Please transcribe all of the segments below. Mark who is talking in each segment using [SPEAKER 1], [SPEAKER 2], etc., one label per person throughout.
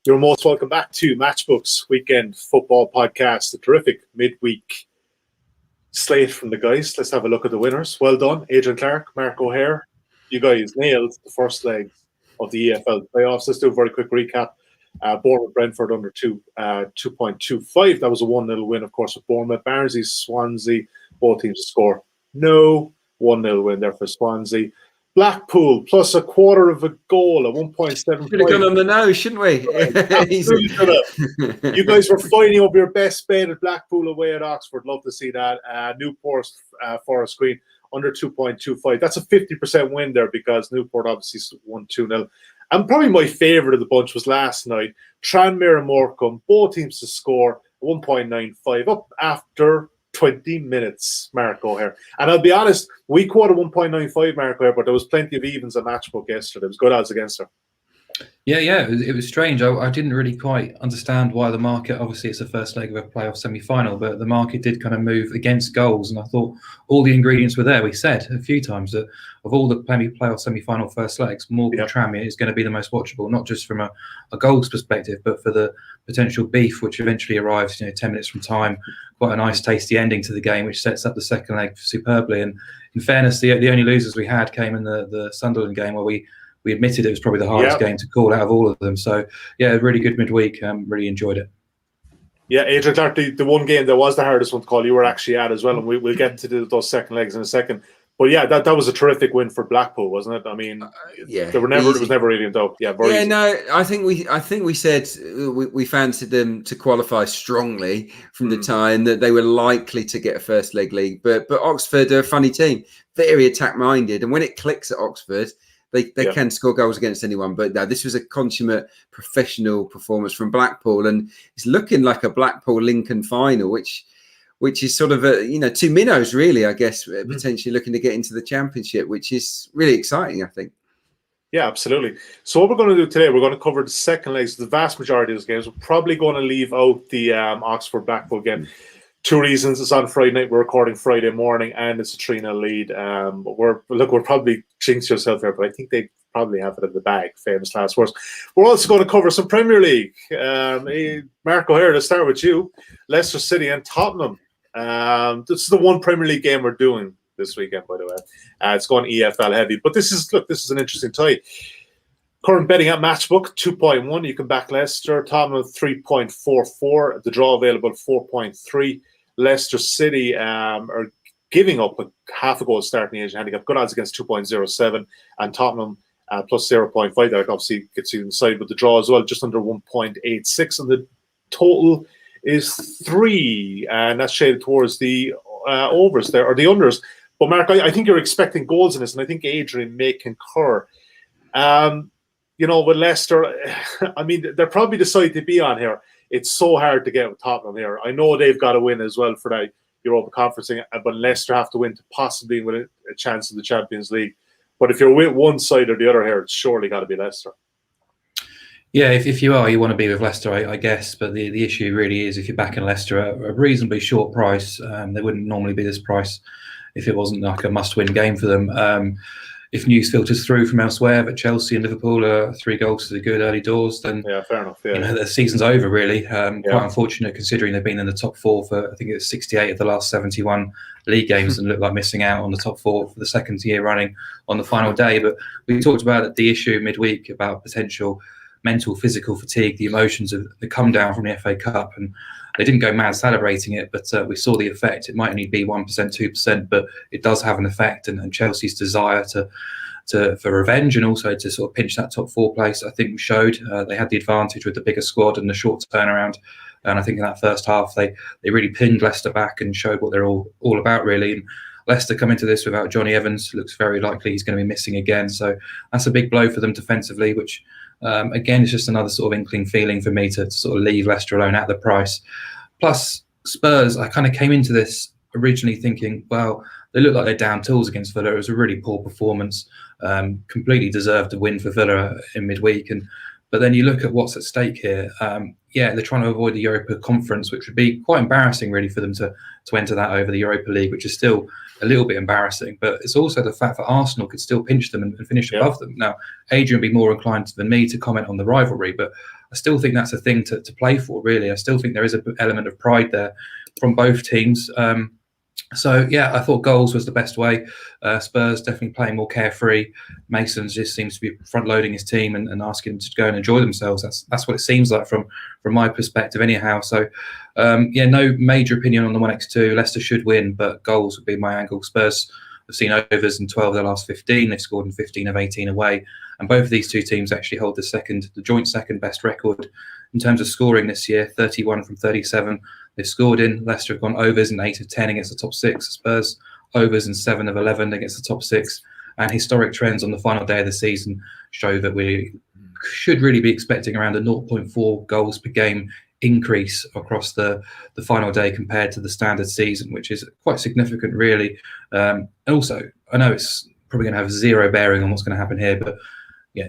[SPEAKER 1] You're most welcome back to Matchbook's Weekend Football Podcast, the terrific midweek slate from the guys. Let's have a look at the winners. Well done, Adrian Clarke, Mark O'Haire. You guys nailed the first leg of the EFL playoffs. Let's do a very quick recap. Bournemouth, Brentford under 2.25. That was a 1-0 win, of course, with Bournemouth. Barnsley, Swansea, both teams to score. No 1-0 win there for Swansea. Blackpool plus a quarter of a goal at 1.75.
[SPEAKER 2] Should have gone on the nose, shouldn't we?
[SPEAKER 1] Absolutely should have. You guys were fighting up your best bet at Blackpool away at Oxford. Love to see that. Newport, Forest Green under 2.25. That's a 50% win there because Newport obviously won 2-0. And probably my favourite of the bunch was last night. Tranmere and Morecambe, both teams to score 1.95 up after 20 minutes, Mark O'Haire. And I'll be honest, we quoted 1.95, Mark O'Haire, but there was plenty of evens at Matchbook yesterday. It was good odds against her.
[SPEAKER 3] Yeah, it was strange. I didn't really quite understand why the market, obviously it's the first leg of a playoff semi-final, but the market did kind of move against goals, and I thought all the ingredients were there. We said a few times that of all the playoff semi-final first legs, Morecambe Tranmere is going to be the most watchable, not just from a goals perspective, but for the potential beef, which eventually arrives 10 minutes from time. Quite a nice, tasty ending to the game, which sets up the second leg superbly. And in fairness, the only losers we had came in the Sunderland game, where we admitted it was probably the hardest game to call out of all of them. So, yeah, really good midweek. Really enjoyed it.
[SPEAKER 1] Yeah, Adrian Clarke, the one game that was the hardest one to call, you were actually at as well, and we'll get to those second legs in a second. But yeah, that was a terrific win for Blackpool, wasn't it? I mean, there was never really in doubt. Yeah, very easy.
[SPEAKER 2] No, I think we said we fancied them to qualify strongly from the time that they were likely to get a first leg league. But Oxford are a funny team, very attack minded, and when it clicks at Oxford, they can score goals against anyone. But no, this was a consummate professional performance from Blackpool, and it's looking like a Blackpool-Lincoln final, which is sort of two minnows, really, I guess, potentially looking to get into the Championship, which is really exciting, I think.
[SPEAKER 1] Yeah, absolutely. So what we're going to do today, we're going to cover the second legs. The vast majority of those games. We're probably going to leave out the Oxford-Blackpool game. Two reasons. It's on Friday night. We're recording Friday morning, and it's a 3-0 lead. We're probably jinxing yourself here, but I think they probably have it in the bag. Famous last words. We're also going to cover some Premier League. Mark O'Haire, to start with you. Leicester City and Tottenham. This is the one Premier League game we're doing this weekend, by the way. It's going EFL heavy, but this is an interesting tie. Current betting at Matchbook 2.1. You can back Leicester. Tottenham 3.44. The draw available 4.3. Leicester City are giving up a half a goal starting the Asian handicap. Good odds against 2.07, and Tottenham plus 0.5. That obviously gets you inside with the draw as well, just under 1.86, and the total is 3, and that's shaded towards the overs there, or the unders. But Mark, I think you're expecting goals in this, and I think Adrian may concur. With Leicester, I mean, they're probably the side to be on here. It's so hard to get with Tottenham here. I know they've got to win as well for that Europa Conference, but Leicester have to win to possibly win a chance of the Champions League. But if you're with one side or the other here, it's surely got to be Leicester.
[SPEAKER 3] Yeah, if you want to be with Leicester, I guess. But the issue really is if you're backing Leicester at a reasonably short price, they wouldn't normally be this price if it wasn't like a must-win game for them. If news filters through from elsewhere, but Chelsea and Liverpool are 3 goals to the good early doors, then
[SPEAKER 1] fair enough. Yeah.
[SPEAKER 3] The season's over, really. Quite unfortunate considering they've been in the top 4 for, I think it's 68 of the last 71 league games and look like missing out on the top 4 for the second year running on the final day. But we talked about the issue midweek about potential mental, physical fatigue, the emotions of the come down from the FA Cup, and they didn't go mad celebrating it, but we saw the effect. It might only be 1%, 2%, but it does have an effect. And Chelsea's desire for revenge and also to sort of pinch that top 4 place, I think showed. They had the advantage with the bigger squad and the short turnaround. And I think in that first half, they really pinned Leicester back and showed what they're all about, really. And Leicester come into this without Johnny Evans. Looks very likely he's going to be missing again. So that's a big blow for them defensively, which again, it's just another sort of inkling feeling for me to sort of leave Leicester alone at the price. Plus, Spurs, I kind of came into this originally thinking, well, they look like they're down tools against Villa. It was a really poor performance, completely deserved a win for Villa in midweek. But then you look at what's at stake here. They're trying to avoid the Europa Conference, which would be quite embarrassing, really, for them to enter that over the Europa League, which is still a little bit embarrassing. But it's also the fact that Arsenal could still pinch them and finish above them. Now, Adrian would be more inclined than me to comment on the rivalry, but I still think that's a thing to play for, really. I still think there is an element of pride there from both teams. I thought goals was the best way. Spurs definitely playing more carefree. Mason just seems to be front-loading his team and asking them to go and enjoy themselves. That's what it seems like from my perspective anyhow. So, no major opinion on the 1x2. Leicester should win, but goals would be my angle. Spurs have seen overs in 12 of their last 15. They've scored in 15 of 18 away. And both of these two teams actually hold the joint second best record in terms of scoring this year, 31 from 37. They've scored in. Leicester have gone overs in 8 of 10 against the top 6. Spurs overs in 7 of 11 against the top 6. And historic trends on the final day of the season show that we should really be expecting around a 0.4 goals per game increase across the final day compared to the standard season, which is quite significant, really. Also, I know it's probably going to have zero bearing on what's going to happen here, but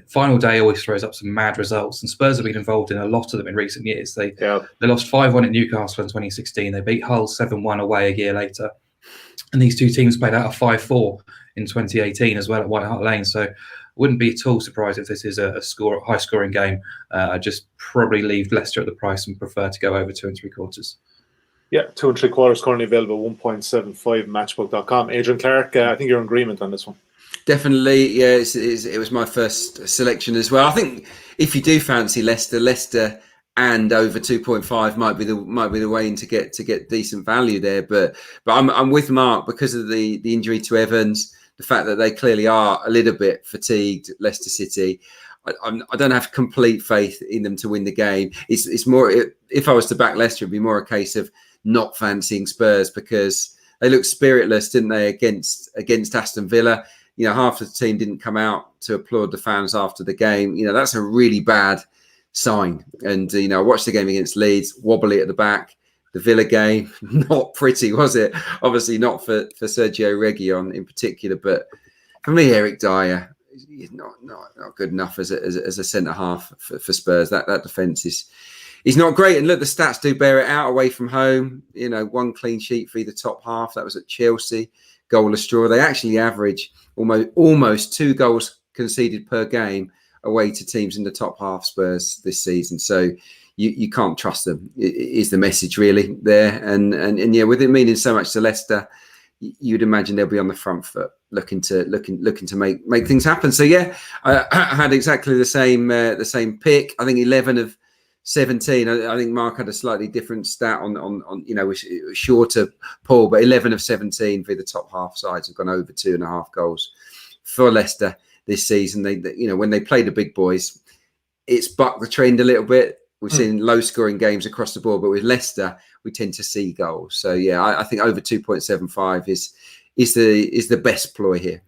[SPEAKER 3] final day always throws up some mad results, and Spurs have been involved in a lot of them in recent years. They lost 5-1 at Newcastle in 2016. They beat Hull 7-1 away a year later. And these two teams played out a 5-4 in 2018 as well at White Hart Lane. So I wouldn't be at all surprised if this is a high-scoring game. I just probably leave Leicester at the price and prefer to go over 2 3/4.
[SPEAKER 1] Yeah, 2 3/4 currently available 1.75 matchbook.com. Adrian Clarke, I think you're in agreement on this one.
[SPEAKER 2] Definitely, yeah. It was my first selection as well. I think if you do fancy Leicester and over 2.5 might be the way in to get decent value there. But I'm with Mark because of the injury to Evans, the fact that they clearly are a little bit fatigued. Leicester City, I don't have complete faith in them to win the game. It's more, if I was to back Leicester, it'd be more a case of not fancying Spurs because they looked spiritless, didn't they, against Aston Villa. Half of the team didn't come out to applaud the fans after the game. That's a really bad sign. And, I watched the game against Leeds, wobbly at the back. The Villa game, not pretty, was it? Obviously not for Sergio Reguilon in particular. But for me, Eric Dyer is not good enough as a centre-half for Spurs. That defence is not great. And look, the stats do bear it out away from home. 1 clean sheet for the top half. That was at Chelsea. Goalless draw. They actually average almost 2 goals conceded per game away to teams in the top half, Spurs, this season. So you can't trust them, is the message really there. And with it meaning so much to Leicester, you'd imagine they'll be on the front foot looking to make things happen. So I had exactly the same pick. I think 11 of 17. I think Mark had a slightly different stat on shorter pool, but 11 of 17 for the top half sides have gone over 2.5 goals for Leicester this season. They when they play the big boys, it's bucked the trend a little bit. We've seen low scoring games across the board, but with Leicester, we tend to see goals. So I think over 2.75 is the best ploy here.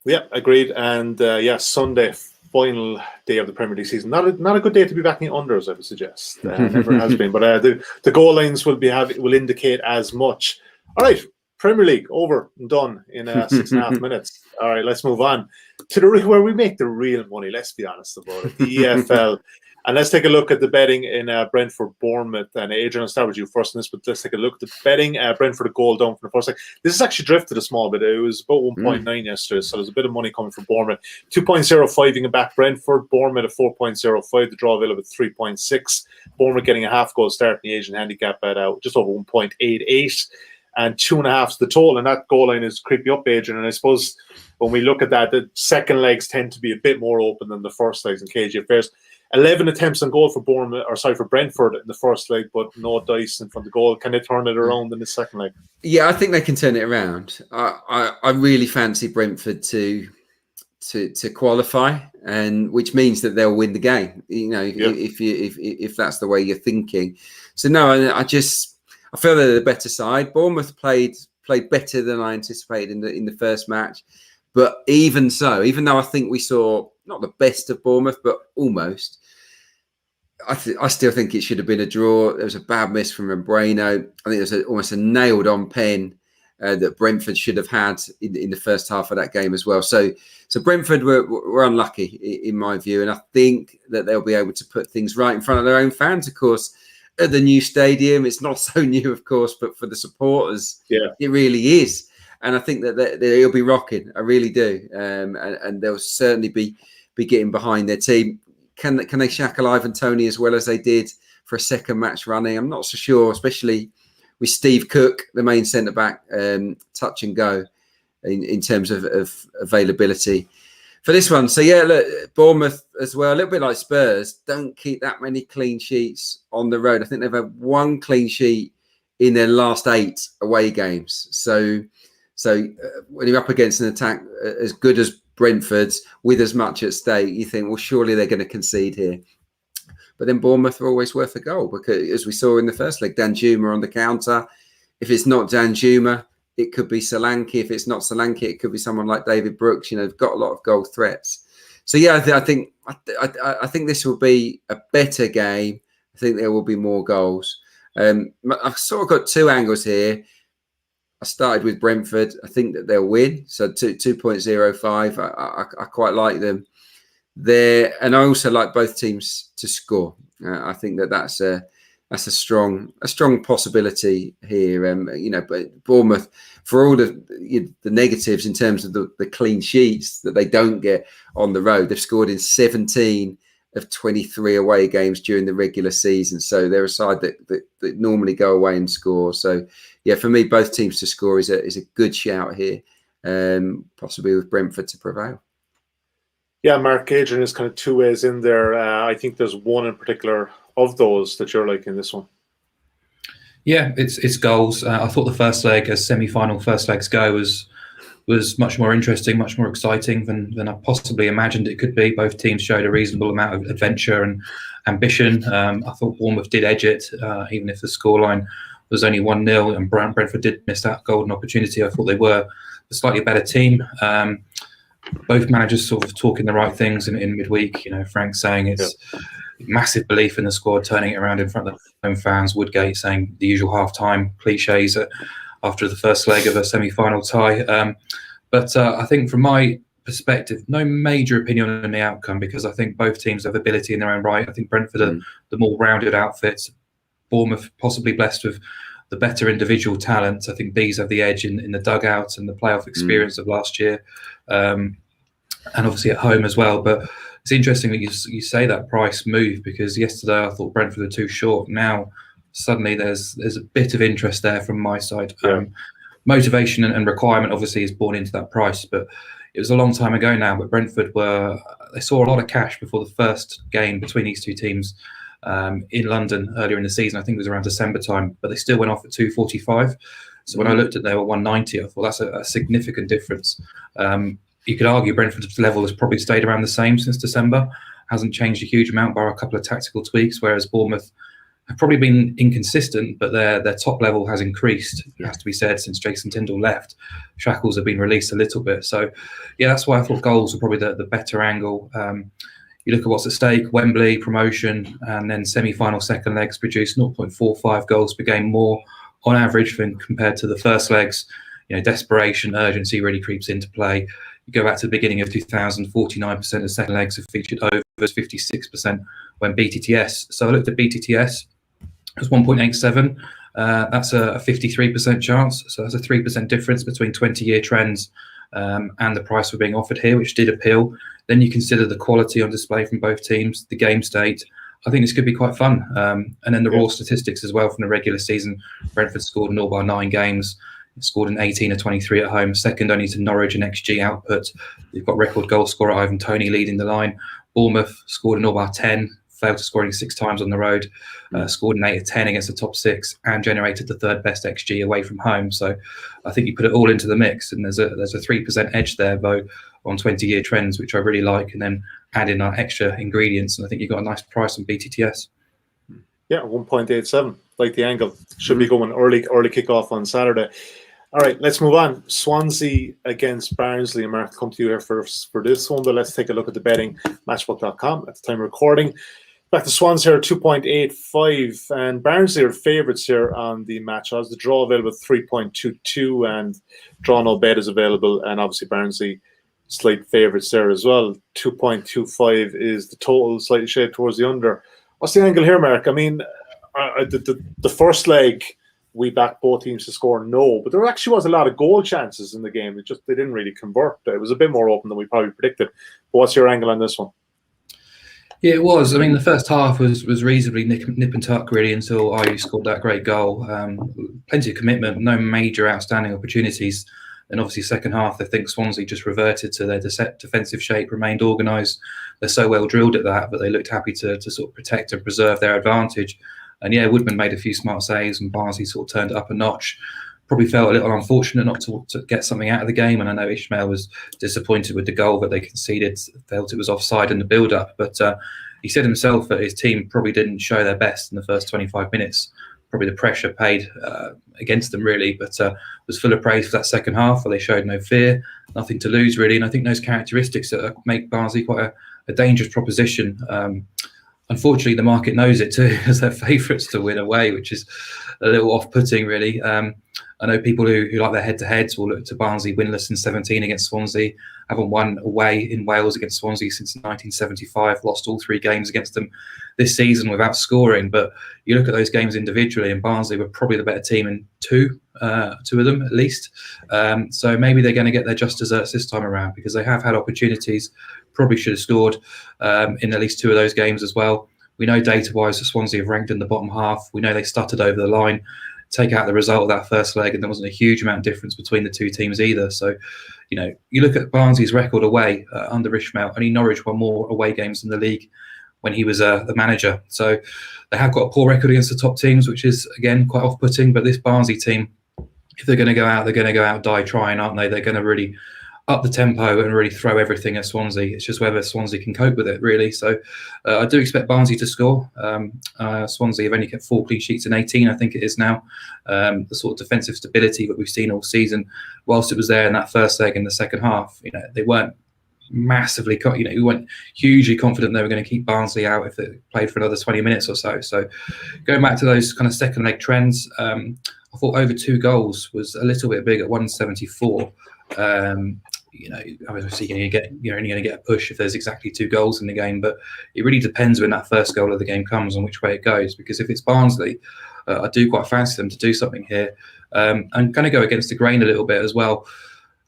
[SPEAKER 1] Yeah, agreed. And Sunday, final day of the Premier League season. Not a good day to be backing unders, I would suggest. Never has been. But the goal lines will indicate as much. All right, Premier League over and done in 6.5 minutes. All right, let's move on to where we make the real money. Let's be honest about it. The EFL. And let's take a look at the betting in Brentford, Bournemouth. And Adrian, I'll start with you first on this, but let's take a look at the betting. Brentford, a goal down from the first leg. This has actually drifted a small bit. It was about 1.9 yesterday, so there's a bit of money coming from Bournemouth. 2.05 you can back Brentford. Bournemouth at 4.05. The draw available at 3.6. Bournemouth getting a half goal start in the Asian handicap at just over 1.88. And 2.5 is the total. And that goal line is creepy up, Adrian. And I suppose when we look at that, the second legs tend to be a bit more open than the first legs in KG Affairs. 11 attempts on goal for Brentford in the first leg, but no dice in front of the goal. Can they turn it around in the second leg? Yeah,
[SPEAKER 2] I think they can turn it around. I really fancy Brentford to qualify, and which means that they'll win the game. If that's the way you're thinking. So no, I feel they're the better side. Bournemouth played better than I anticipated in the first match, but even so, even though I think we saw not the best of Bournemouth, but almost. I still think it should have been a draw. There was a bad miss from Membrano. I think it was almost a nailed-on pen that Brentford should have had in the first half of that game as well. So Brentford were unlucky in my view, and I think that they'll be able to put things right in front of their own fans, of course, at the new stadium. It's not so new, of course, but for the supporters, it really is. And I think that it'll be rocking. I really do. And they'll certainly be getting behind their team. Can they shackle Ivan Toney as well as they did for a second match running? I'm not so sure, especially with Steve Cook, the main centre-back, touch and go in terms of availability for this one. So, look, Bournemouth as well, a little bit like Spurs, don't keep that many clean sheets on the road. I think they've had one clean sheet in their last 8 away games. So when you're up against an attack as good as Brentford's with as much at stake, you think, well, surely they're going to concede here. But then Bournemouth are always worth a goal because, as we saw in the first leg, Danjuma on the counter. If it's not Danjuma, it could be Solanke. If it's not Solanke, it could be someone like David Brooks. They've got a lot of goal threats. So I think this will be a better game. I think there will be more goals. I've sort of got 2 angles here. I started with Brentford. I think that they'll win. So 2.05. I quite like them there, and I also like both teams to score. I think that's a strong possibility here. But Bournemouth, for all the negatives in terms of the clean sheets that they don't get on the road, they've scored in 17 of 23 away games during the regular season. So they're a side that normally go away and score. So for me, both teams to score is a good shout here, possibly with Brentford to prevail.
[SPEAKER 1] Yeah, Mark, Adrian is kind of 2 ways in there. I think there's one in particular of those that you're liking this one.
[SPEAKER 3] Yeah, it's goals. I thought the first leg, as semi-final first legs go, was much more interesting, much more exciting than I possibly imagined it could be. Both teams showed a reasonable amount of adventure and ambition. I thought Bournemouth did edge it, even if the scoreline was only 1-0, and Brentford did miss that golden opportunity. I thought they were a slightly better team. Both managers sort of talking the right things in midweek. Frank saying it's massive belief in the squad, turning it around in front of their own fans. Woodgate saying the usual half-time cliches after the first leg of a semi-final tie. But I think from my perspective, no major opinion on the outcome, because I think both teams have ability in their own right. I think Brentford are the more rounded outfits. Bournemouth possibly blessed with the better individual talent. I think these have the edge in the dugout and the playoff experience of last year, and obviously at home as well. But it's interesting that you say that price move, because yesterday I thought Brentford were too short. Now suddenly there's a bit of interest there from my side. Motivation and requirement obviously is born into that price, but it was a long time ago now. But Brentford they saw a lot of cash before the first game between these two teams in London earlier in the season. I think it was around December time, but they still went off at 245. So when I looked at they were 190, I thought that's a significant difference. You could argue Brentford's level has probably stayed around the same since December, hasn't changed a huge amount, bar a couple of tactical tweaks, whereas Bournemouth have probably been inconsistent, but their top level has increased, it has to be said, since Jason Tindall left. Shackles have been released a little bit. So, that's why I thought goals were probably the better angle. You look at what's at stake: Wembley, promotion, and then semi-final second legs produce 0.45 goals per game more on average than compared to the first legs. Desperation, urgency really creeps into play. You go back to the beginning of 2000, 49% of second legs have featured overs, 56% when BTTS. So I looked at BTTS, it was 1.87. That's a 53% chance. So that's a 3% difference between 20-year trends and the price we're being offered here, which did appeal. Then you consider the quality on display from both teams, the game state. I think this could be quite fun. And then the raw statistics as well from the regular season. Brentford scored in all by 9 games. Scored in 18 of 23 at home, second only to Norwich in XG output. You've got record goal scorer Ivan Toney leading the line. Bournemouth scored in all by 10, failed to scoring 6 times on the road, scored in 8 of 10 against the top 6, and generated the 3rd best XG away from home. So I think you put it all into the mix, and there's a 3% edge there, though, on 20-year trends, which I really like, and then add in our extra ingredients, and I think you've got a nice price on BTTS.
[SPEAKER 1] Yeah, 1.87, like the angle. Should be going early kickoff on Saturday. All right, let's move on. Swansea against Barnsley. And Mark, I'll come to you here for this one, but let's take a look at the betting, matchbook.com at the time of recording. Back to Swansea here, 2.85, and Barnsley are favourites here on the match odds. The draw available 3.22, and draw no bet is available, and obviously Barnsley slight favourites there as well. 2.25 is the total, slightly shade towards the under. What's the angle here, Mark? I mean, the first leg we backed both teams to score no, but there actually was a lot of goal chances in the game. They didn't really convert. It was a bit more open than we probably predicted. But what's your angle on this one?
[SPEAKER 3] Yeah, it was. I mean, the first half was reasonably nip and tuck, really, until Ayew scored that great goal. Plenty of commitment, no major outstanding opportunities. And obviously, second half, I think Swansea just reverted to their defensive shape, remained organised. They're so well drilled at that, but they looked happy to sort of protect and preserve their advantage. And yeah, Woodman made a few smart saves, and Barnsley sort of turned it up a notch. Probably felt a little unfortunate not to get something out of the game, and I know Ishmael was disappointed with the goal that they conceded, felt it was offside in the build-up, but he said himself that his team probably didn't show their best in the first 25 minutes. Probably the pressure paid against them, really, but was full of praise for that second half, where they showed no fear, nothing to lose, really, and I think those characteristics make Barnsley quite a dangerous proposition. Unfortunately, the market knows it too, as they're favourites to win away, which is a little off-putting, really. I know people who like their head-to-heads will look to Barnsley winless in 17 against Swansea, haven't won away in Wales against Swansea since 1975, lost all 3 games against them this season without scoring. But you look at those games individually, and Barnsley were probably the better team in two of them at least. So maybe they're going to get their just desserts this time around, because they have had opportunities, probably should have scored in at least 2 of those games as well. We know data-wise that Swansea have ranked in the bottom half. We know they stuttered over the line. Take out the result of that first leg, and there wasn't a huge amount of difference between the 2 teams either. So, you look at Barnsley's record away under Ishmael, only Norwich won more away games in the league when he was the manager. So they have got a poor record against the top teams, which is, again, quite off-putting. But this Barnsley team, if they're going to go out die trying, aren't they? They're going to really up the tempo and really throw everything at Swansea. It's just whether Swansea can cope with it, really. So I do expect Barnsley to score. Swansea have only kept 4 clean sheets in 18, I think it is now. The sort of defensive stability that we've seen all season, whilst it was there in that first leg in the second half, they weren't massively, we weren't hugely confident they were going to keep Barnsley out if they played for another 20 minutes or so. So going back to those kind of second leg trends, I thought over 2 goals was a little bit big at 174. Obviously you're only going to get a push if there's exactly 2 goals in the game, but it really depends when that first goal of the game comes and which way it goes. Because if it's Barnsley, I do quite fancy them to do something here. I'm going to go against the grain a little bit as well.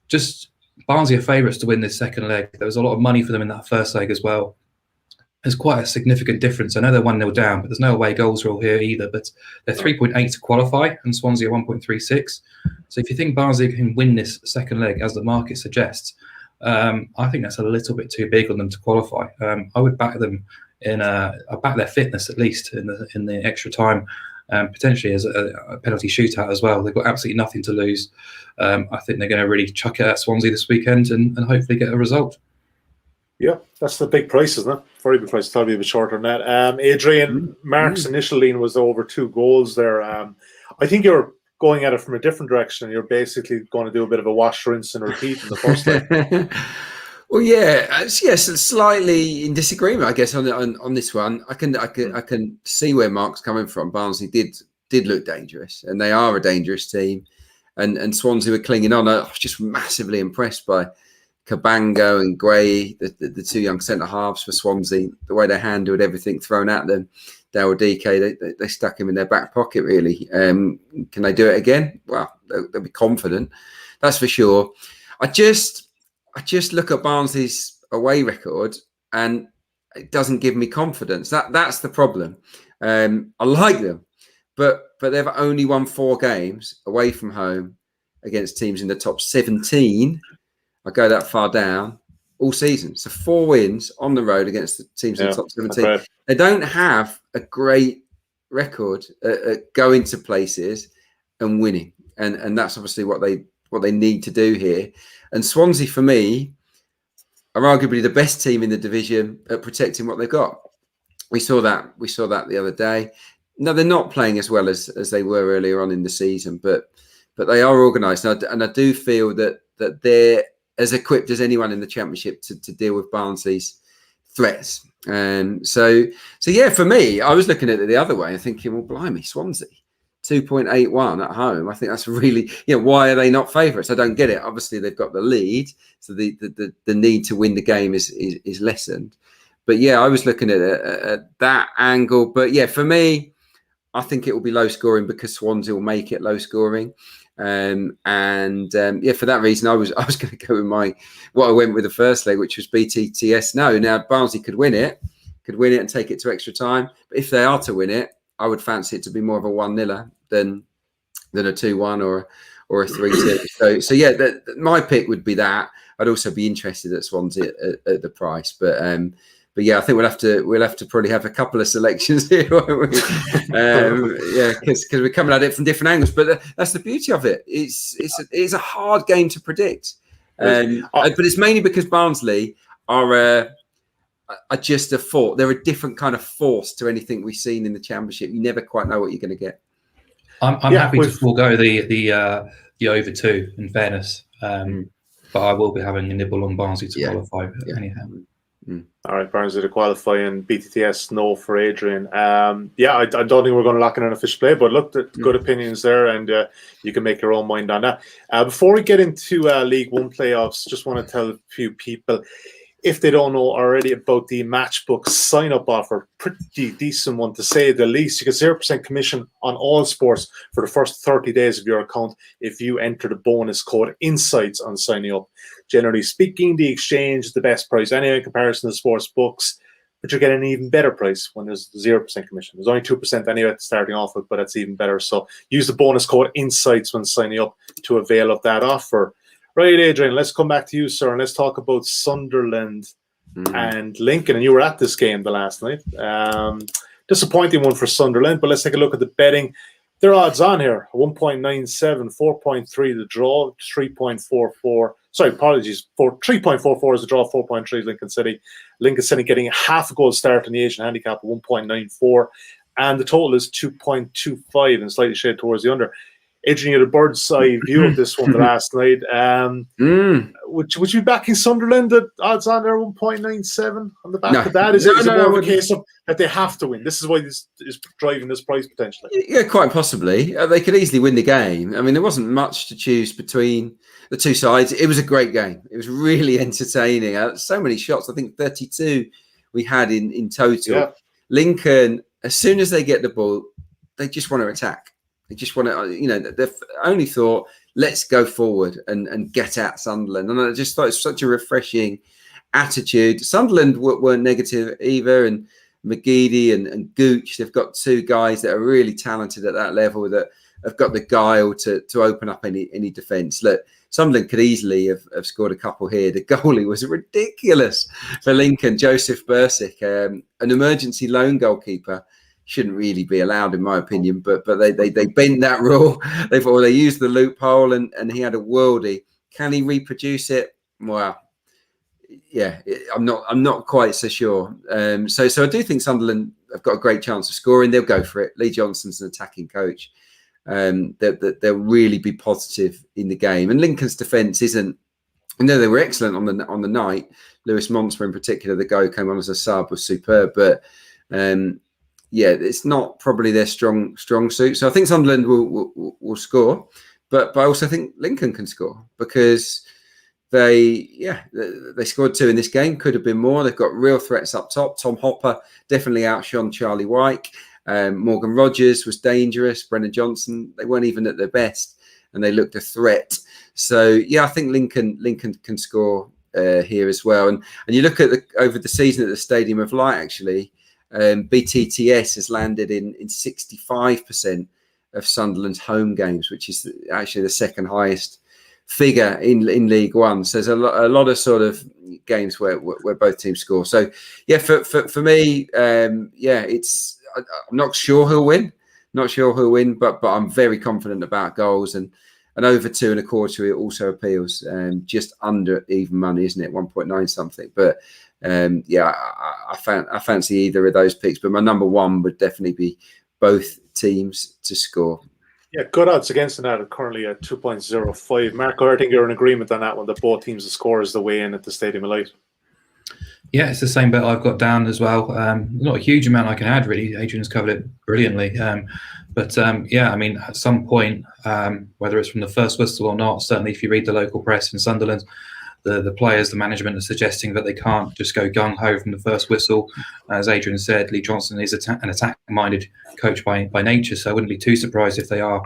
[SPEAKER 3] Just Barnsley are favourites to win this second leg. There was a lot of money for them in that first leg as well. There's quite a significant difference. I know they're 1-0 down, but there's no away goals rule here either. But they're 3.8 to qualify, and Swansea are 1.36. So if you think Barnsley can win this second leg, as the market suggests, I think that's a little bit too big on them to qualify. I would back them I back their fitness at least in the extra time, potentially as a penalty shootout as well. They've got absolutely nothing to lose. I think they're going to really chuck it at Swansea this weekend and hopefully get a result. Yeah,
[SPEAKER 1] that's the big price, isn't it? Very big price. Probably a bit shorter than that. Adrian, Mark's initial lean was over 2 goals there. I think you're going at it from a different direction. You're basically going to do a bit of a wash, rinse, and repeat in the first leg.
[SPEAKER 2] Well, yes, slightly in disagreement, I guess, on this one. I can see where Mark's coming from. Barnsley did look dangerous, and they are a dangerous team. And Swansea were clinging on. I was just massively impressed by Cabango and Gray, the 2 young centre halves for Swansea, the way they handled everything thrown at them. Daryl DK, they stuck him in their back pocket, really. Can they do it again? Well, they'll be confident, that's for sure. I just look at Barnsley's away record, and it doesn't give me confidence. That's the problem. I like them, but they've only won 4 games away from home against teams in the top 17. I go that far down all season. So 4 wins on the road against the teams in the top 17. Right. They don't have a great record at going to places and winning. And that's obviously what they need to do here. And Swansea, for me, are arguably the best team in the division at protecting what they've got. We saw that the other day. No, they're not playing as well as they were earlier on in the season, but they are organised. And I do feel that they're as equipped as anyone in the Championship to deal with Barnsley's threats. So yeah, for me, I was looking at it the other way and thinking, well, blimey, Swansea 2.81 at home. I think that's really, why are they not favourites? I don't get it. Obviously, they've got the lead, so the need to win the game is lessened. But yeah, I was looking at that angle. But yeah, for me, I think it will be low scoring because Swansea will make it low scoring. For that reason, I was going to go with what I went with the first leg, which was BTTS. Now Barnsley could win it and take it to extra time. But if they are to win it, I would fancy it to be more of a 1-0 than a 2-1 or a 3-2. So yeah, my pick would be that. I'd also be interested at Swansea at the price, but yeah, I think we'll have to probably have a couple of selections here, won't we? Because we're coming at it from different angles. But that's the beauty of it. It's a hard game to predict, but it's mainly because Barnsley are just a force. They're a different kind of force to anything we've seen in the Championship. You never quite know what you're going to get.
[SPEAKER 3] I'm happy to forego the over 2. In fairness, but I will be having a nibble on Barnsley to qualify anyhow.
[SPEAKER 1] All right, Barnsley to qualify and BTTS no for Adrian. I don't think we're going to lock in an official play, but look, good opinions there, and you can make your own mind on that. Before we get into League One playoffs, just want to tell a few people, if they don't know already, about the Matchbook sign-up offer. Pretty decent one, to say the least. You get 0% commission on all sports for the first 30 days of your account if you enter the bonus code INSIGHTS on signing up. Generally speaking, the exchange is the best price anyway in comparison to sports books, but you're getting an even better price when there's 0% commission. There's only 2% anyway starting off with, but that's even better. So use the bonus code INSIGHTS when signing up to avail of that offer. Right, Adrian, let's come back to you, sir, and let's talk about Sunderland and Lincoln. And you were at this game the last night. Disappointing one for Sunderland, but let's take a look at the betting. Their odds on here, 1.97, 4.3 the draw, 3.44. Sorry, apologies. 3.44 is the draw, 4.3 is Lincoln City. Lincoln City getting a half a goal start in the Asian handicap, 1.94. And the total is 2.25 and slightly shade towards the under. Adrian, you had a bird's eye view of this one the last night. Would you be backing Sunderland at odds on there, 1.97 on the back of that? Is it more of a case of that they have to win? This is why this is driving this price potentially.
[SPEAKER 2] Yeah, quite possibly. They could easily win the game. I mean, there wasn't much to choose between the two sides. It was a great game. It was really entertaining. So many shots. I think 32 we had in total. Yeah. Lincoln, as soon as they get the ball, they just want to attack. They just want to, they've only thought, let's go forward and get at Sunderland. And I just thought it's such a refreshing attitude. Sunderland weren't negative either. And McGeady and Gooch, they've got two guys that are really talented at that level that have got the guile to open up any defence. Look, Sunderland could easily have scored a couple here. The goalie was ridiculous for Lincoln, Joseph Bursick, an emergency loan goalkeeper. Shouldn't really be allowed, in my opinion, but they bent that rule. They used the loophole, and he had a worldie. Can he reproduce it? Well, yeah, I'm not quite so sure. So I do think Sunderland have got a great chance of scoring. They'll go for it. Lee Johnson's an attacking coach. They'll really be positive in the game. And Lincoln's defence isn't. They were excellent on the night. Lewis Monsmer in particular, the guy who came on as a sub, was superb, but. It's not probably their strong suit. So I think Sunderland will score, but I also think Lincoln can score because they scored 2 in this game. Could have been more. They've got real threats up top. Tom Hopper definitely outshone Charlie Wyke. Morgan Rogers was dangerous. Brennan Johnson, they weren't even at their best, and they looked a threat. So I think Lincoln can score here as well. And you look at over the season at the Stadium of Light, actually. BTTS has landed in 65% of Sunderland's home games, which is actually the second highest figure in League One. So there's a lot of sort of games where both teams score. So for me, it's I'm not sure who'll win. But I'm very confident about goals and over 2.25. It also appeals. Just under even money, isn't it? 1.9 something, but. I fancy either of those picks, but my number one would definitely be both teams to score.
[SPEAKER 1] Yeah, good odds against that are currently at 2.05. Marco, I think you're in agreement on that one, that both teams to score is the way in at the Stadium of Light.
[SPEAKER 3] Yeah, it's the same bet I've got down as well. Not a huge amount I can add, really. Adrian's covered it brilliantly. Yeah, I mean, at some point, whether it's from the first whistle or not, certainly if you read the local press in Sunderland, the players, the management are suggesting that they can't just go gung-ho from the first whistle. As Adrian said, Lee Johnson is an attack-minded coach by nature, so I wouldn't be too surprised if they are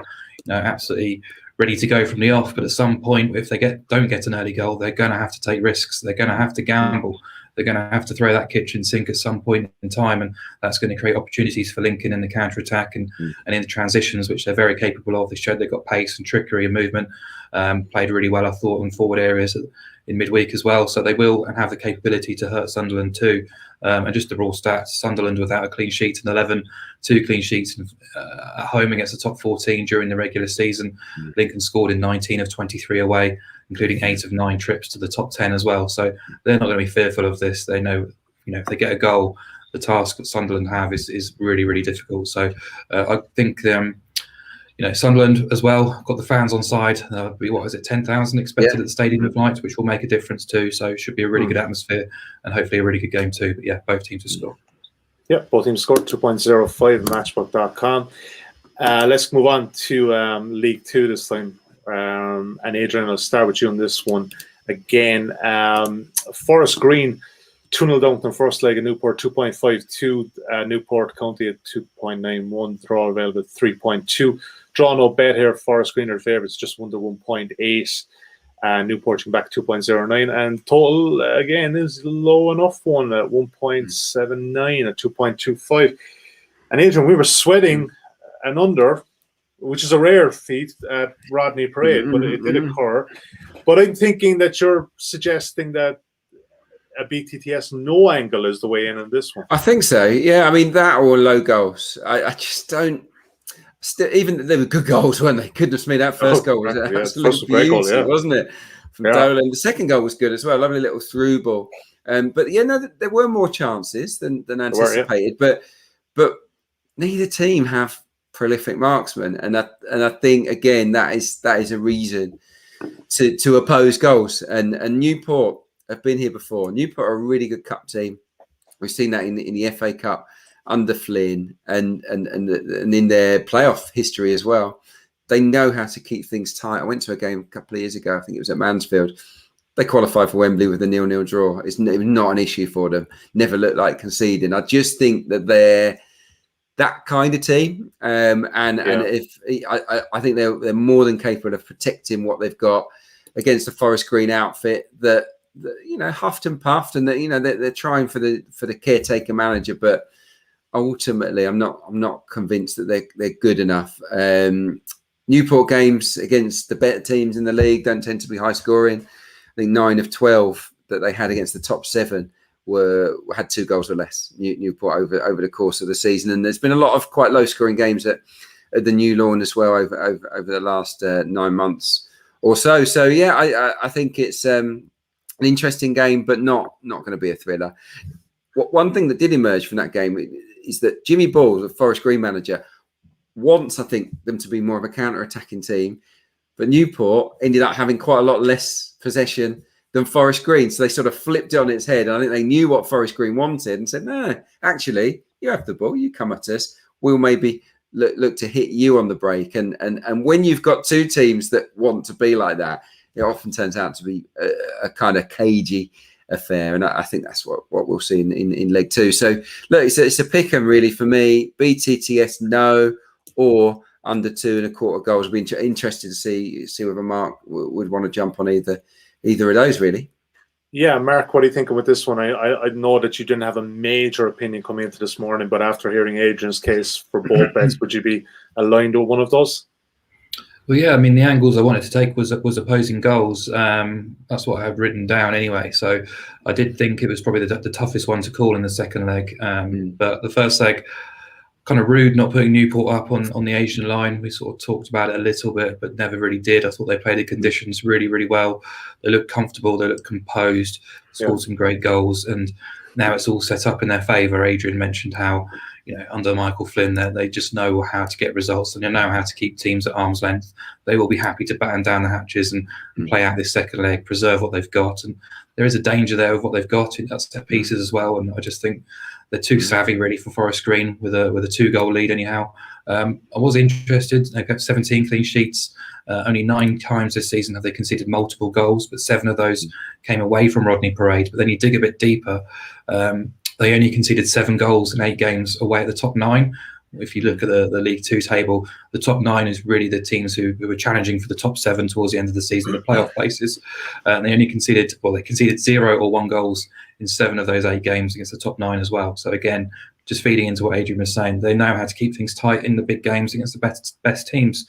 [SPEAKER 3] absolutely ready to go from the off. But at some point, if they don't get an early goal, they're going to have to take risks. They're going to have to gamble. They're going to have to throw that kitchen sink at some point in time, and that's going to create opportunities for Lincoln in the counter-attack and in the transitions, which they're very capable of. They showed they've got pace and trickery and movement. Played really well, I thought, in forward areas in midweek as well. So they will and have the capability to hurt Sunderland too. And just the raw stats, Sunderland without a clean sheet in 11, 2 clean sheets at home against the top 14 during the regular season. Lincoln scored in 19 of 23 away, including 8 of 9 trips to the top 10 as well. So they're not going to be fearful of this. They know, if they get a goal, the task that Sunderland have is really, really difficult. So I think Sunderland as well got the fans on side. What is it, 10,000 expected at the Stadium of Light, which will make a difference too. So it should be a really good atmosphere and hopefully a really good game too. But yeah, both teams will score.
[SPEAKER 1] Yeah, both teams scored 2.05 matchbook.com. Let's move on to League Two this time. And Adrian, I'll start with you on this one again. Forest Green 2-0 down in first leg at Newport, 2.52. Newport County at 2.91. Draw available at 3.2. Draw no bet here. Forest Green are favourites, just under 1.8. Newport can back 2.09. And total, again, is low enough one at 1.79 at 2.25. And Adrian, we were sweating an under, which is a rare feat at Rodney Parade, but it did occur. But I'm thinking that you're suggesting that a BTTS no angle is the way in on this one.
[SPEAKER 2] I think so. Yeah, I mean that or low goals. I just don't. Even they were good goals, weren't they? Goodness me, that first goal was an absolute beauty, wasn't it? From Dolan. The second goal was good as well. Lovely little through ball. But there were more chances than anticipated. But neither team have prolific marksmen, and I think again that is a reason to oppose goals. And Newport have been here before. Newport are a really good cup team. We've seen that in the FA Cup under Flynn and in their playoff history as well. They know how to keep things tight. I went to a game a couple of years ago. I think it was at Mansfield. They qualified for Wembley with a 0-0 draw. It was not an issue for them. Never looked like conceding. I just think that they're that kind of team, and if I think they're more than capable of protecting what they've got against the Forest Green outfit that huffed and puffed, and that they're trying for the caretaker manager, but ultimately I'm not convinced that they're good enough. Newport games against the better teams in the league don't tend to be high scoring. I think 9 of 12 that they had against the top 7 had 2 goals or less. Newport over the course of the season, and there's been a lot of quite low scoring games at the New Lawn as well over the last 9 months or so. So yeah, I think it's an interesting game, but not going to be a thriller. One thing that did emerge from that game is that Jimmy Ball, the Forest Green manager, wants, I think, them to be more of a counter-attacking team, but Newport ended up having quite a lot less possession than Forest Green, so they sort of flipped it on its head. And I think they knew what Forest Green wanted and said, no, actually, you have the ball, you come at us, we'll maybe look to hit you on the break. And when you've got 2 teams that want to be like that, it often turns out to be a kind of cagey affair, and I think that's what we'll see in leg 2. So look, it's a pick 'em really for me. BTTS no, or under 2.25 goals. I'd be interested to see whether Mark would want to jump on either of those really.
[SPEAKER 1] Yeah, Mark, what are you thinking with this one? I know that you didn't have a major opinion coming into this morning, but after hearing Adrian's case for both bets, would you be aligned with one of those?
[SPEAKER 3] Well, yeah, I mean, the angles I wanted to take was opposing goals. That's what I have written down anyway. So I did think it was probably the toughest one to call in the second leg. But the first leg, kind of rude not putting Newport up on the Asian line. We sort of talked about it a little bit, but never really did. I thought they played the conditions really, really well. They looked comfortable. They looked composed, scored some great goals. And now it's all set up in their favour. Adrian mentioned how, under Michael Flynn, they just know how to get results and they know how to keep teams at arm's length. They will be happy to batten down the hatches and play out this second leg, preserve what they've got. And there is a danger there of what they've got in that set pieces as well. And I just think they're too savvy really for Forest Green with a 2-goal lead anyhow. I was interested. They've got 17 clean sheets. Only 9 times this season have they conceded multiple goals, but 7 of those came away from Rodney Parade. But then you dig a bit deeper, they only conceded 7 goals in 8 games away at the top 9. If you look at the League Two table, the top 9 is really the teams who were challenging for the top 7 towards the end of the season, the playoff places. And they only conceded 0 or 1 goals in 7 of those 8 games against the top 9 as well. So again, just feeding into what Adrian was saying, they know how to keep things tight in the big games against the best teams.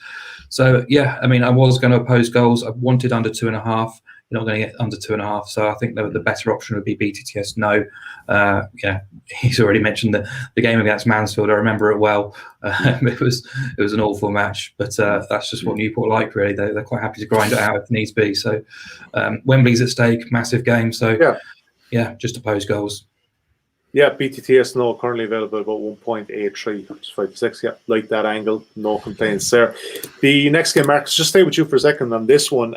[SPEAKER 3] So yeah, I mean, I was going to oppose goals. I wanted under 2.5. You're not going to get under 2.5. So I think the better option would be BTTS. No, he's already mentioned the game against Mansfield. I remember it well. It was an awful match, but that's just what Newport like. Really, they're quite happy to grind it out if needs be. So Wembley's at stake, massive game. So yeah, just oppose goals.
[SPEAKER 1] Yeah, BTTS no currently available about 1.83, which is 5-6. Yeah, like that angle, no complaints there. The next game, Marcus, just stay with you for a second on this one.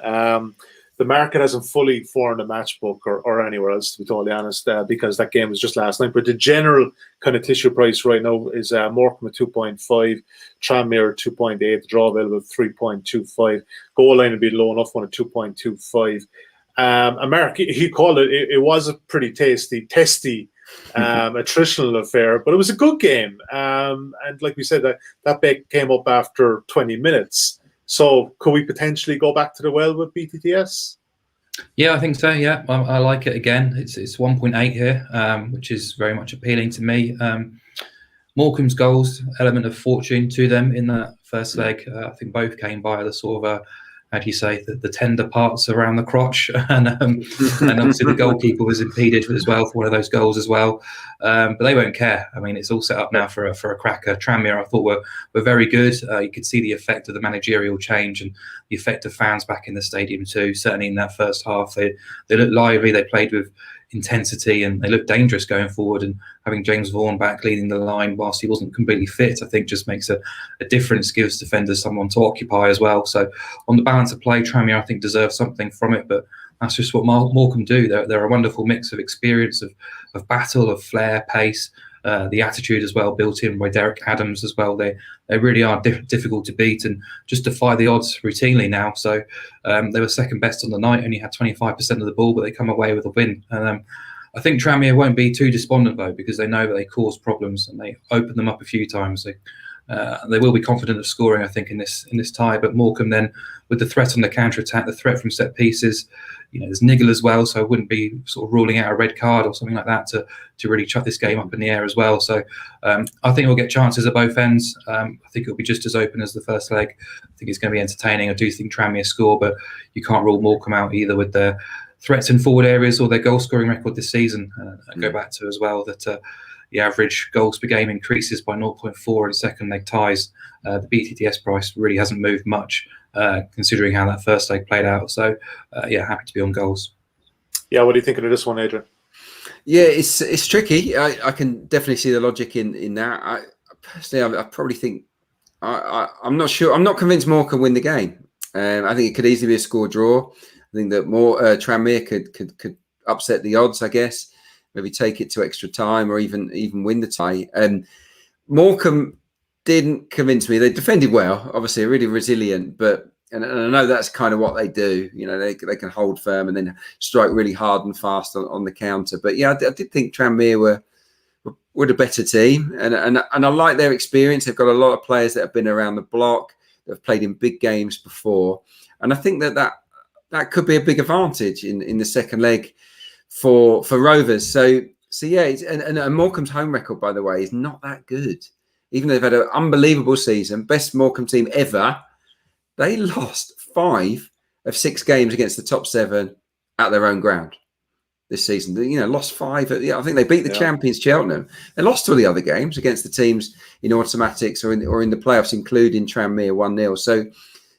[SPEAKER 1] The market hasn't fully formed a match book or anywhere else, to be totally honest, because that game was just last night. But the general kind of tissue price right now is Morecambe at 2.5, Tranmere at 2.8, the draw available at 3.25. Goal line would be low enough one at 2.25. And Mark, he called it was a pretty testy attritional affair, but it was a good game. And like we said, that bet came up after 20 minutes. So could we potentially go back to the well with BTTS?
[SPEAKER 3] Yeah, I think so. Yeah, I like it again. It's 1.8 here, which is very much appealing to me. Morecambe's goals, element of fortune to them in that first leg. I think both came by the sort of how do you say, the tender parts around the crotch, and obviously the goalkeeper was impeded as well for one of those goals as well. But they won't care. I mean, it's all set up now for a cracker. Tranmere, I thought were very good. You could see the effect of the managerial change and the effect of fans back in the stadium too. Certainly in that first half, they looked lively. They played with intensity and they looked dangerous going forward. And having James Vaughan back leading the line whilst he wasn't completely fit, I think just makes a difference, gives defenders someone to occupy as well. So on the balance of play, Tranmere I think deserves something from it, but that's just what Morecambe do. They're a wonderful mix of experience, of battle, of flair, pace, the attitude as well, built in by Derek Adams as well. They really are difficult to beat and just defy the odds routinely now. So they were second best on the night, only had 25% of the ball, but they come away with a win. And I think Tranmere won't be too despondent though, because they know that they caused problems and they opened them up a few times. They will be confident of scoring, I think, in this tie. But Morecambe then, with the threat on the counter-attack, the threat from set pieces, there's Nigel as well, so I wouldn't be sort of ruling out a red card or something like that to really chuck this game up in the air as well. So I think we'll get chances at both ends. I think it'll be just as open as the first leg. I think it's going to be entertaining. I do think Tranmere score, but you can't rule Morecambe out either with their threats in forward areas or their goal-scoring record this season. I go back to as well that the average goals per game increases by 0.4 in second leg ties. The BTTS price really hasn't moved much, considering how that first leg played out. So, happy to be on goals. Yeah,
[SPEAKER 1] what do you think of this one, Adrian?
[SPEAKER 2] Yeah, it's tricky. I can definitely see the logic in that. Personally, I probably think I'm not sure. I'm not convinced Morecambe can win the game. I think it could easily be a score draw. I think that Tranmere could upset the odds, I guess. Maybe take it to extra time or even win the tie. Morecambe didn't convince me. They defended well, obviously, really resilient, but and I know that's kind of what they do. They can hold firm and then strike really hard and fast on the counter. But yeah, I did think Tranmere were the better team, and I like their experience. They've got a lot of players that have been around the block, that have played in big games before, and I think that could be a big advantage in the second leg for Rovers. So yeah, and Morecambe's home record, by the way, is not that good. Even though they've had an unbelievable season, best Morecambe team ever, they lost 5 of 6 games against the top 7 at their own ground this season. Lost 5. I think they beat the champions Cheltenham. They lost all the other games against the teams in automatics or in the playoffs, including Tranmere 1-0.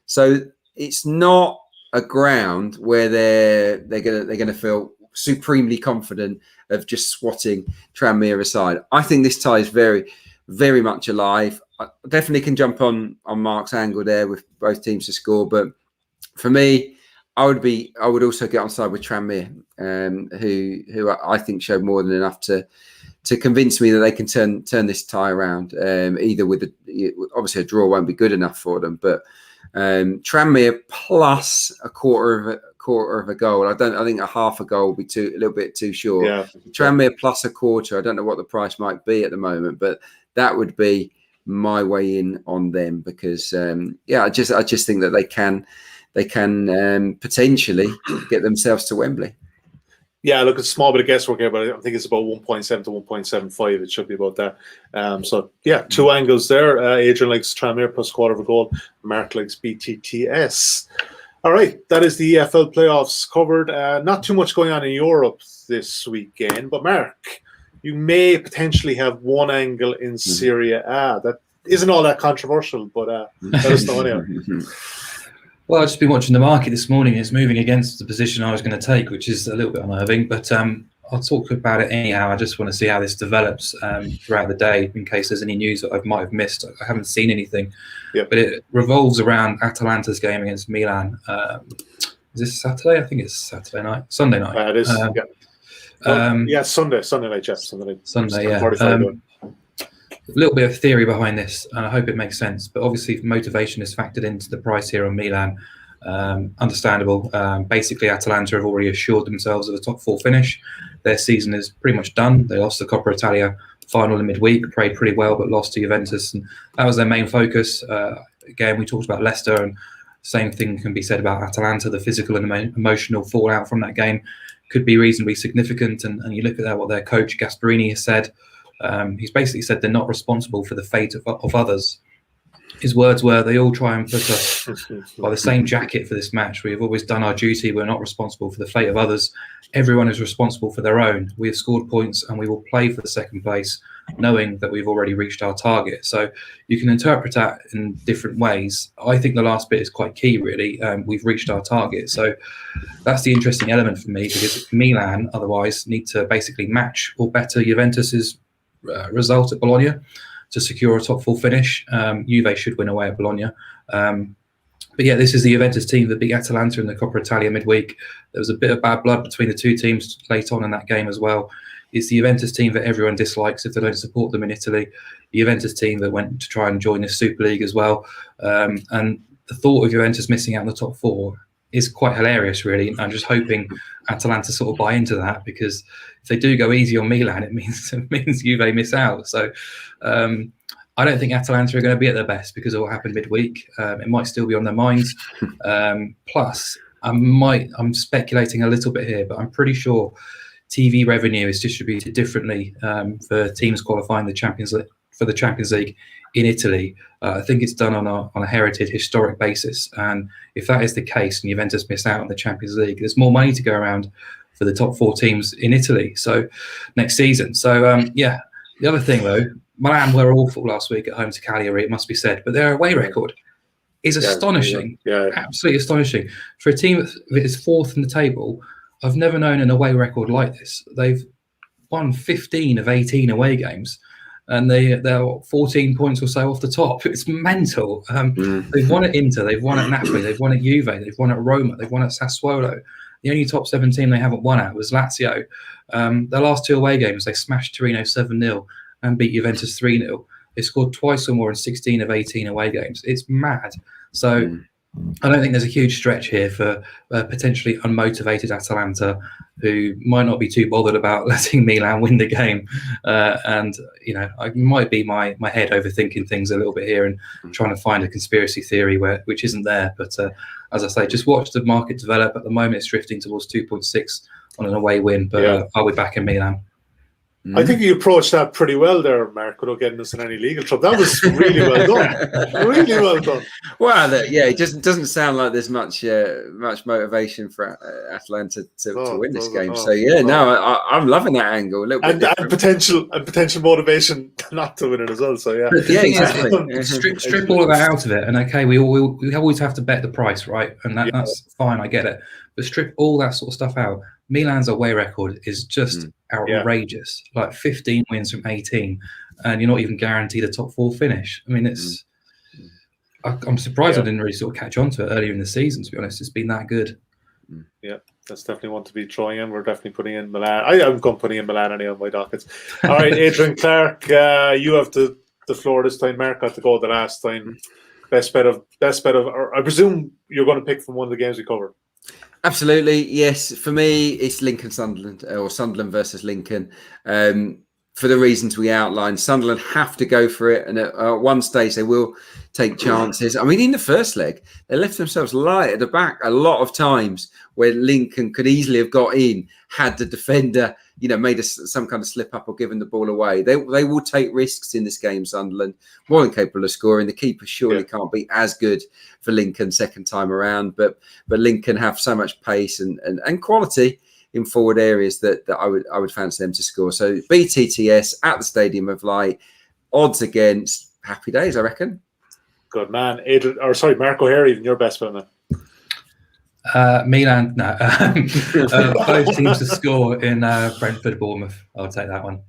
[SPEAKER 2] So it's not a ground where they're going to feel supremely confident of just swatting Tranmere aside. I think this tie is very, very much alive. I definitely can jump on Mark's angle there with both teams to score, but for me, I would also get on side with Tranmere, who I think showed more than enough to convince me that they can turn this tie around. Either with obviously a draw won't be good enough for them, but Tranmere plus a quarter of a goal. I think a half a goal would be a little bit too short.
[SPEAKER 1] Yeah.
[SPEAKER 2] Tranmere plus a quarter. I don't know what the price might be at the moment, but that would be my way in on them because I just think that they can potentially get themselves to Wembley.
[SPEAKER 1] Yeah, look, it's a small bit of guesswork here, but I think it's about 1.7 to 1.75. It should be about that. So, yeah, two angles there. Adrian likes Tranmere plus quarter of a goal. Mark likes BTTS. All right, that is the EFL playoffs covered. Not too much going on in Europe this weekend, but Mark, you may potentially have one angle in Serie A. That isn't all that controversial, but let us know anyway.
[SPEAKER 3] Well, I've just been watching the market this morning. It's moving against the position I was going to take, which is a little bit unnerving. But I'll talk about it anyhow. I just want to see how this develops throughout the day in case there's any news that I might have missed. I haven't seen anything.
[SPEAKER 1] Yeah.
[SPEAKER 3] But it revolves around Atalanta's game against Milan. Is this Saturday? I think it's Saturday night. Sunday night.
[SPEAKER 1] It is, Sunday night, Jeff.
[SPEAKER 3] Sunday, yeah. A little bit of theory behind this, and I hope it makes sense. But obviously, motivation is factored into the price here on Milan. Understandable. Basically, Atalanta have already assured themselves of a top four finish. Their season is pretty much done. They lost the Coppa Italia final in midweek, played pretty well, but lost to Juventus, and that was their main focus. Again, we talked about Leicester, and same thing can be said about Atalanta. The physical and emotional fallout from that game could be reasonably significant. And you look at that, what their coach Gasperini has said. He's basically said they're not responsible for the fate of others. His words were, they all try and put us by the same jacket for this match. We have always done our duty. We're not responsible for the fate of others. Everyone is responsible for their own. We have scored points and we will play for the second place, knowing that we've already reached our target. So you can interpret that in different ways. I think the last bit is quite key, really. We've reached our target. So that's the interesting element for me, because Milan otherwise need to basically match or better Juventus's result at Bologna to secure a top four finish. Juve should win away at Bologna. But yeah, this is the Juventus team that beat Atalanta in the Coppa Italia midweek. There was a bit of bad blood between the two teams late on in that game as well. It's the Juventus team that everyone dislikes if they don't support them in Italy. The Juventus team that went to try and join the Super League as well. And the thought of Juventus missing out on the top four is quite hilarious, really. I'm just hoping Atalanta sort of buy into that, because if they do go easy on Milan, it means Juve miss out. So I don't think Atalanta are going to be at their best because of what happened midweek. It might still be on their minds. Plus, I'm speculating a little bit here, but I'm pretty sure TV revenue is distributed differently for teams qualifying the Champions League in Italy. I think it's done on a heritage historic basis, and if that is the case and Juventus miss out on the Champions League, there's more money to go around for the top four teams in Italy next season. So the other thing though, Milan were awful last week at home to Cagliari, it must be said, but their away record is astonishing. Absolutely astonishing for a team that is fourth in the table. I've never known an away record like this. They've won 15 of 18 away games, and they're 14 points or so off the top. It's mental. They've won at Inter, they've won at Napoli, they've won at Juve, they've won at Roma, they've won at Sassuolo. The only top 7 team they haven't won at was Lazio. Their last 2 away games, they smashed Torino 7-0 and beat Juventus 3-0. They scored twice or more in 16 of 18 away games. It's mad. So I don't think there's a huge stretch here for potentially unmotivated Atalanta, who might not be too bothered about letting Milan win the game. And I might be my head overthinking things a little bit here and trying to find a conspiracy theory which isn't there. But as I say, just watch the market develop. At the moment, it's drifting towards 2.6 on an away win, but I'll be back in Milan.
[SPEAKER 1] I think you approached that pretty well there, Mark, without getting us in any legal trouble. That was really well done. Really well done.
[SPEAKER 2] Well, it just doesn't sound like there's much motivation for Atalanta to win this game. I'm loving that angle. A little bit
[SPEAKER 1] and potential motivation not to win it as well. So yeah,
[SPEAKER 3] But the
[SPEAKER 2] Yeah,
[SPEAKER 3] thing is,
[SPEAKER 2] exactly.
[SPEAKER 3] strip all of that out of it, and okay, we always have to bet the price, right? And that's fine, I get it. But strip all that sort of stuff out. Milan's away record is just outrageous, like 15 wins from 18, and you're not even guaranteed a top 4 finish. I mean, it's. I'm surprised I didn't really sort of catch on to it earlier in the season. To be honest, it's been that good.
[SPEAKER 1] Yeah, that's definitely one to be throwing in. We're definitely putting in Milan. I'm going to put in Milan anyway on my dockets. All right, Adrian Clarke, you have the floor this time. Mark got to go the last time. Best bet of. Or I presume you're going to pick from one of the games we covered.
[SPEAKER 2] Absolutely, yes. For me, it's Lincoln Sunderland, or Sunderland versus Lincoln. For the reasons we outlined, Sunderland have to go for it, and at one stage they will take chances. I mean, in the first leg, they left themselves light at the back a lot of times, where Lincoln could easily have got in had the defender, made some kind of slip up or given the ball away. They will take risks in this game. Sunderland more than capable of scoring. The keeper surely can't be as good for Lincoln second time around, but Lincoln have so much pace and quality in forward areas that I would fancy them to score. So BTTS at the Stadium of Light, odds against, happy days, I reckon.
[SPEAKER 1] Good man, Mark O'Haire, even your best bet, man.
[SPEAKER 3] Milan, no. Both teams to score in Brentford, Bournemouth. I'll take that one.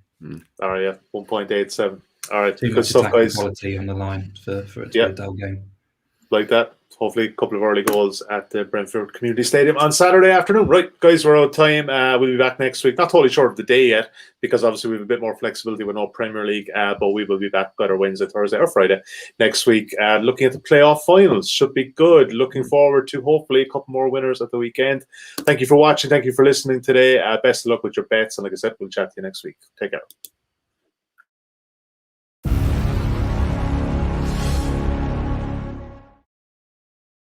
[SPEAKER 1] All right, yeah, 1.87. All right,
[SPEAKER 3] too
[SPEAKER 1] good stuff, guys.
[SPEAKER 3] Quality on the line for it to be a dull game.
[SPEAKER 1] Like that. Hopefully, a couple of early goals at the Brentford Community Stadium on Saturday afternoon. Right, guys, we're out of time. We'll be back next week. Not totally sure of the day yet, because obviously we have a bit more flexibility with no Premier League. But we will be back either Wednesday, Thursday, or Friday next week. Looking at the playoff finals, should be good. Looking forward to hopefully a couple more winners at the weekend. Thank you for watching. Thank you for listening today. Best of luck with your bets. And like I said, we'll chat to you next week. Take care.